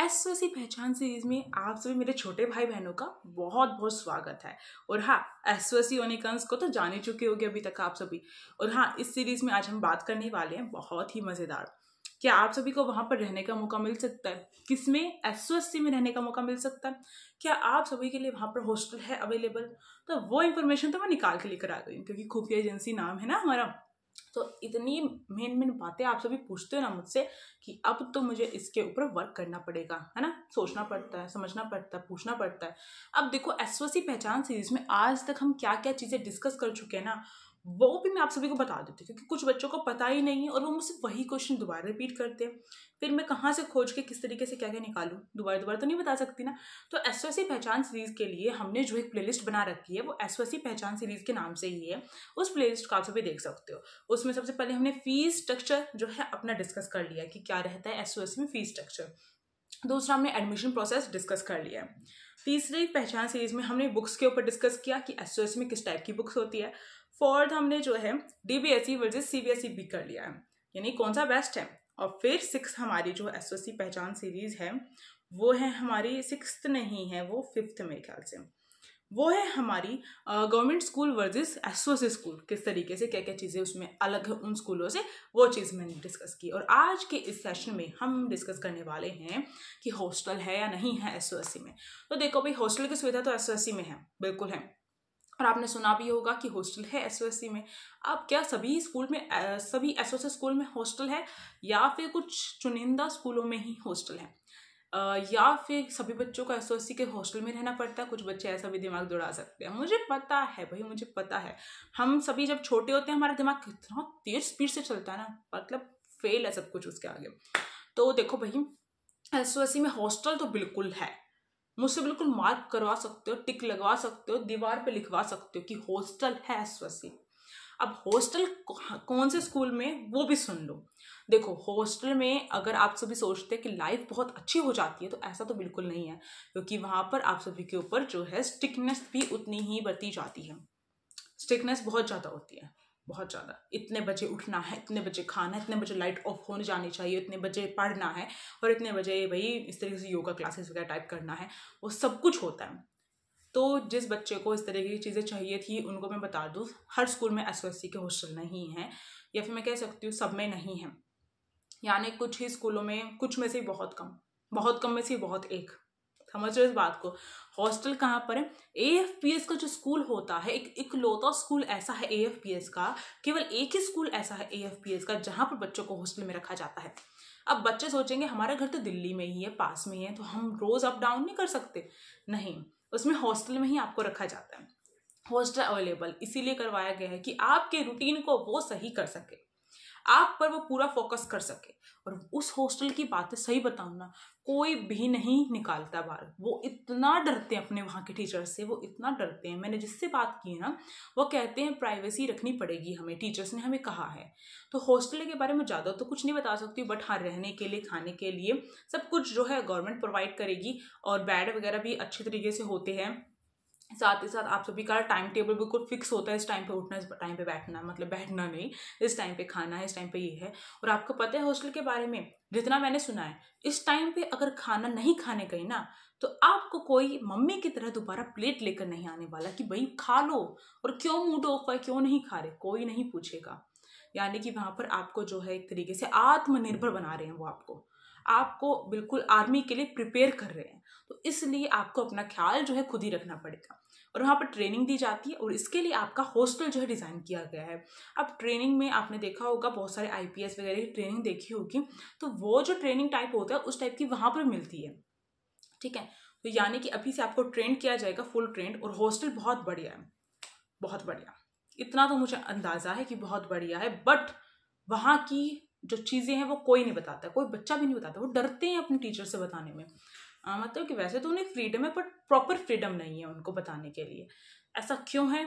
SOC पहचान series में आप सभी मेरे छोटे भाई बहनों का बहुत बहुत स्वागत है। और हाँ, एसओसी ओनिकंस को तो जान ही चुके होंगे अभी तक आप सभी। और हाँ, इस सीरीज में आज हम बात करने वाले हैं बहुत ही मजेदार। क्या आप सभी को वहां पर रहने का मौका मिल सकता है? किसमें? एसओसी में रहने का मौका मिल सकता है। क्या आप सभी के लिए वहां पर हॉस्टल है अवेलेबल? तो वो इन्फॉर्मेशन तो मैं निकाल के लेकर आ गई हूँ, क्योंकि खुफिया एजेंसी नाम है ना हमारा। तो इतनी मेन बातें आप सभी पूछते हो ना मुझसे कि अब तो मुझे इसके ऊपर वर्क करना पड़ेगा, है ना। सोचना पड़ता है, समझना पड़ता है, पूछना पड़ता है। अब देखो, एसओसी पहचान सीरीज में आज तक हम क्या क्या चीजें डिस्कस कर चुके हैं ना, वो भी मैं आप सभी को बता देती हूँ, क्योंकि कुछ बच्चों को पता ही नहीं है और वो मुझसे वही क्वेश्चन दोबारा रिपीट करते हैं। फिर मैं कहाँ से खोज के किस तरीके से क्या क्या निकालूं, दोबारा दोबारा तो नहीं बता सकती ना। तो एसओसी पहचान सीरीज के लिए हमने जो एक प्लेलिस्ट बना रखी है वो एसओसी पहचान सीरीज के नाम से ही है। उस प्लेलिस्ट को आप सभी देख सकते हो। उसमें सबसे पहले हमने फीस स्ट्रक्चर जो है अपना डिस्कस कर लिया कि क्या रहता है एसओएस में फीस स्ट्रक्चर। दूसरा, हमने एडमिशन प्रोसेस डिस्कस कर लिया है। तीसरी पहचान सीरीज में हमने बुक्स के ऊपर डिस्कस किया कि एसओएस में किस टाइप की बुक्स होती है। फोर्थ, हमने जो है डीबीएसई वर्सेस सीबीएसई भी कर लिया है, यानी कौन सा बेस्ट है। और फिर सिक्स हमारी जो एसओएसी पहचान सीरीज है वो है हमारी, सिक्स्थ नहीं है वो फिफ्थ मेरे ख्याल से, वो है हमारी government school versus SOC school. किस तरीके से क्या क्या चीज़ें उसमें अलग है उन स्कूलों से, वो चीज़ मैंने डिस्कस की। और आज के इस सेशन में हम डिस्कस करने वाले हैं कि हॉस्टल है या नहीं है एसओसी में। तो देखो भाई, हॉस्टल की सुविधा तो एसओसी में है, बिल्कुल है। और आपने सुना भी होगा कि हॉस्टल है एसओसी में। अब क्या सभी स्कूल में, सभी एसओसी स्कूल में हॉस्टल है, या फिर कुछ चुनिंदा स्कूलों में ही हॉस्टल है, या फिर सभी बच्चों को एसओसी के हॉस्टल में रहना पड़ता है? कुछ बच्चे ऐसा भी दिमाग दौड़ा सकते हैं। मुझे पता है भाई, मुझे पता है। हम सभी जब छोटे होते हैं हमारा दिमाग कितना तेज स्पीड से चलता है ना, मतलब फेल है सब कुछ उसके आगे। तो देखो भाई, एसओसी में हॉस्टल तो बिल्कुल है। मुझसे बिल्कुल मार्क करवा सकते हो, टिक लगवा सकते हो, दीवार पे लिखवा सकते हो कि हॉस्टल है एसओसी। अब हॉस्टल कौन से स्कूल में, वो भी सुन लो। देखो, हॉस्टल में अगर आप सभी सोचते हैं कि लाइफ बहुत अच्छी हो जाती है, तो ऐसा तो बिल्कुल नहीं है, क्योंकि वहां पर आप सभी के ऊपर जो है स्ट्रिक्टनेस भी उतनी ही बरती जाती है। स्ट्रिक्टनेस बहुत ज़्यादा होती है, बहुत ज़्यादा। इतने बजे उठना है, इतने बजे खाना है, इतने बजे लाइट ऑफ होने जानी चाहिए, इतने बजे पढ़ना है, और इतने बजे भाई इस तरीके से योगा क्लासेस वगैरह टाइप करना है, वो सब कुछ होता है। तो जिस बच्चे को इस तरह की चीज़ें चाहिए थी उनको मैं बता दूँ, हर स्कूल में एसओएससी के हॉस्टल नहीं है, या फिर मैं कह सकती हूँ सब में नहीं है। यानी कुछ ही स्कूलों में, कुछ में से बहुत कम में से बहुत एक। समझ रहे हो इस बात को? हॉस्टल कहाँ पर है? एएफपीएस का जो स्कूल होता है, एक इकलौता स्कूल ऐसा है एएफपीएस का, केवल एक ही स्कूल ऐसा है एएफपीएस का जहाँ पर बच्चों को हॉस्टल में रखा जाता है। अब बच्चे सोचेंगे हमारा घर तो दिल्ली में ही है, पास में ही है, तो हम रोज अप डाउन नहीं कर सकते। नहीं, उसमें हॉस्टल में ही आपको रखा जाता है। हॉस्टल अवेलेबल इसीलिए करवाया गया है कि आपके रूटीन को वो सही कर सके, आप पर वो पूरा फोकस कर सके। और उस हॉस्टल की बातें सही बताऊं ना, कोई भी नहीं निकालता बाहर। वो इतना डरते हैं अपने वहाँ के टीचर से, वो इतना डरते हैं। मैंने जिससे बात की ना, वो कहते हैं प्राइवेसी रखनी पड़ेगी हमें, टीचर्स ने हमें कहा है। तो हॉस्टल के बारे में ज़्यादा तो कुछ नहीं बता सकती, बट हाँ, रहने के लिए, खाने के लिए सब कुछ जो है गवर्नमेंट प्रोवाइड करेगी। और बेड वगैरह भी अच्छे तरीके से होते हैं। साथ ही साथ आप सभी का टाइम टेबल बिल्कुल फिक्स होता है, इस टाइम पे उठना, इस टाइम पे बैठना, मतलब बैठना नहीं, इस टाइम पे खाना है, इस टाइम पे ये है। और आपको पता है हॉस्टल के बारे में, जितना मैंने सुना है, इस टाइम पे अगर खाना नहीं खाने गई ना, तो आपको कोई मम्मी की तरह दोबारा प्लेट लेकर नहीं आने वाला कि भाई खा लो, और क्यों मूड ऑफ है, क्यों नहीं खा रहे, कोई नहीं पूछेगा। यानी कि वहां पर आपको जो है एक तरीके से आत्मनिर्भर बना रहे हैं, वो आपको बिल्कुल आर्मी के लिए प्रिपेयर कर रहे हैं। तो इसलिए आपको अपना ख्याल जो है खुद ही रखना पड़ेगा। और वहाँ पर ट्रेनिंग दी जाती है, और इसके लिए आपका हॉस्टल जो है डिज़ाइन किया गया है। अब ट्रेनिंग में आपने देखा होगा, बहुत सारे आईपीएस वगैरह की ट्रेनिंग देखी होगी, तो वो जो ट्रेनिंग टाइप होता है उस टाइप की वहाँ पर मिलती है। ठीक है, तो यानी कि अभी से आपको ट्रेन किया जाएगा, फुल ट्रेंड। और हॉस्टल बहुत बढ़िया है, बहुत बढ़िया। इतना तो मुझे अंदाजा है कि बहुत बढ़िया है। बट वहाँ की जो चीज़ें हैं वो कोई नहीं बताता, कोई बच्चा भी नहीं बताता, वो डरते हैं अपने टीचर से बताने में। मतलब कि वैसे तो उन्हें फ्रीडम है, बट प्रॉपर फ्रीडम नहीं है उनको बताने के लिए। ऐसा क्यों है?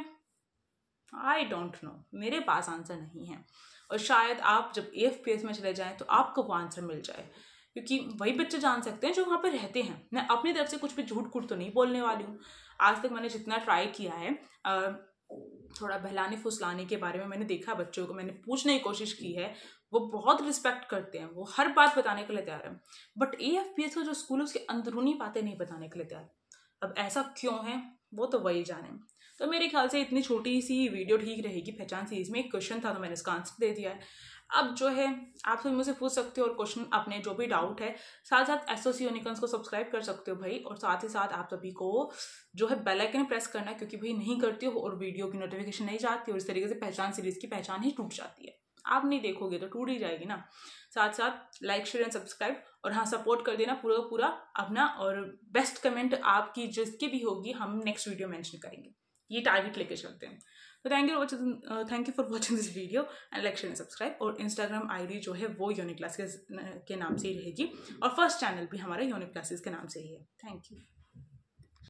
आई डोंट नो, मेरे पास आंसर नहीं है। और शायद आप जब एएफपीएस में चले जाएं तो आपको वो आंसर मिल जाए, क्योंकि वही बच्चे जान सकते हैं जो वहाँ पर रहते हैं। मैं अपनी तरफ से कुछ भी झूठ कूट तो नहीं बोलने वाली हूँ। आज तक मैंने जितना ट्राई किया है, थोड़ा बहलाने फुसलाने के बारे में मैंने देखा बच्चों को, मैंने पूछने की कोशिश की है, वो बहुत रिस्पेक्ट करते हैं, वो हर बात बताने के लिए तैयार है। बट AFPS का जो स्कूल है उसकी अंदरूनी बातें नहीं बताने के लिए तैयार। अब ऐसा क्यों है वो तो वही जाने। तो मेरे ख्याल से इतनी छोटी सी वीडियो ठीक रहेगी। पहचान सीरीज में एक क्वेश्चन था तो मैंने इसका आंसर दे दिया है। अब जो है आप सभी मुझसे पूछ सकते हो और क्वेश्चन अपने जो भी डाउट है, साथ साथ SOC यूनिकॉर्न्स को सब्सक्राइब कर सकते हो भाई। और साथ ही साथ आप सभी को जो है बेल आइकन प्रेस करना है, क्योंकि भाई नहीं करती हो और वीडियो की नोटिफिकेशन नहीं जाती और इस तरीके से पहचान सीरीज की पहचान ही टूट जाती है। आप नहीं देखोगे तो टूट ही जाएगी ना। साथ साथ लाइक शेयर एंड सब्सक्राइब, और हाँ सपोर्ट कर देना पूरा पूरा अपना, और बेस्ट कमेंट आपकी जिसकी भी होगी हम नेक्स्ट वीडियो मेंशन करेंगे। ये टारगेट लेके चलते हैं। तो thank you for watching this video and like share and subscribe. और इंस्टाग्राम ID जो है वो यूनिक क्लासेस के नाम से ही रहेगी, और फर्स्ट चैनल भी हमारा यूनिक क्लासेस के नाम से ही है। Thank you.